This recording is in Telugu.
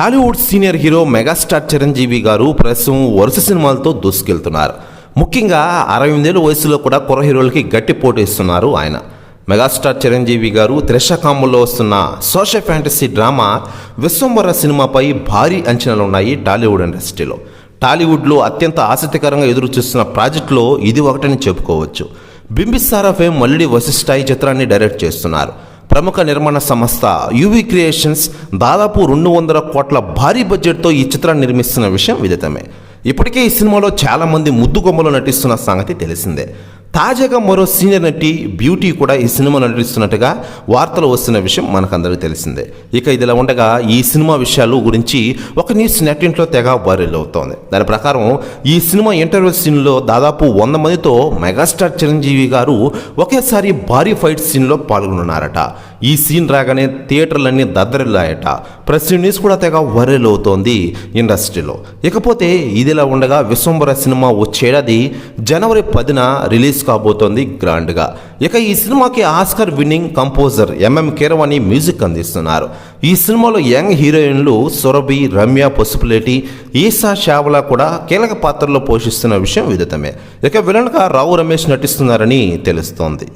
Tollywood senior hero megastar Chiranjeevi గారు ప్రస్తుతం వరుస సినిమాలతో దూసుకెళ్తున్నారు. ముఖ్యంగా 68 వయసులో కూడా కుర్ర హీరోలకి గట్టి పోటీ ఇస్తున్నారు ఆయన. మెగాస్టార్ చిరంజీవి గారు త్రిష కాంబోలో వస్తున్న సోషల్ ఫ్యాంటసీ డ్రామా విశ్వంబర సినిమాపై భారీ అంచనాలు ఉన్నాయి టాలీవుడ్ ఇండస్ట్రీలో. టాలీవుడ్లో అత్యంత ఆసక్తికరంగా ఎదురు చూస్తున్న ప్రాజెక్టులో ఇది ఒకటని చెప్పుకోవచ్చు. బింబిసారా ఫేమ్ మల్లిడి వశిష్ఠ ఈ చిత్రాన్ని డైరెక్ట్ చేస్తున్నారు. ప్రముఖ నిర్మాణ సంస్థ యువి క్రియేషన్స్ దాదాపు 200 కోట్ల భారీ బడ్జెట్తో ఈ చిత్రాన్ని నిర్మిస్తున్న విషయం విదితమే. ఇప్పటికే ఈ సినిమాలో చాలామంది ముద్దుగొమ్మలు నటిస్తున్న సంగతి తెలిసిందే. తాజాగా మరో సీనియర్ నటి బ్యూటీ కూడా ఈ సినిమా నటిస్తున్నట్టుగా వార్తలు వస్తున్న విషయం మనకందరికీ తెలిసిందే. ఇక ఇదిలా ఉండగా ఈ సినిమా విషయాలు గురించి ఒక న్యూస్ నెట్టింట్లో తెగ వైరల్ అవుతోంది. దాని ప్రకారం ఈ సినిమా ఇంటర్వ్యూ సీన్లో దాదాపు 100 మందితో మెగాస్టార్ చిరంజీవి గారు ఒకేసారి భారీ ఫైట్ సీన్లో పాల్గొన్నారట. ఈ సీన్ రాగానే థియేటర్లన్నీ దద్దరిల్లాయట. ప్రెస్ న్యూస్ కూడా తెగ వైరల్ అవుతోంది ఇండస్ట్రీలో. ఇకపోతే ఇదిలా ఉండగా విశ్వంబర సినిమా వచ్చేడాది జనవరి 10న రిలీజ్ కాబోతోంది గ్రాండ్గా. ఇక ఈ సినిమాకి Oscar winning composer MM Keeravani music అందిస్తున్నారు. ఈ సినిమాలో యంగ్ హీరోయిన్లు సురభి, రమ్య పసుపులేటి, ఈశా చావ్లా కూడా కీలక పాత్రలో పోషిస్తున్న విషయం విదితమే. ఇక విలన్గా రావు రమేష్ నటిస్తున్నారని తెలుస్తోంది.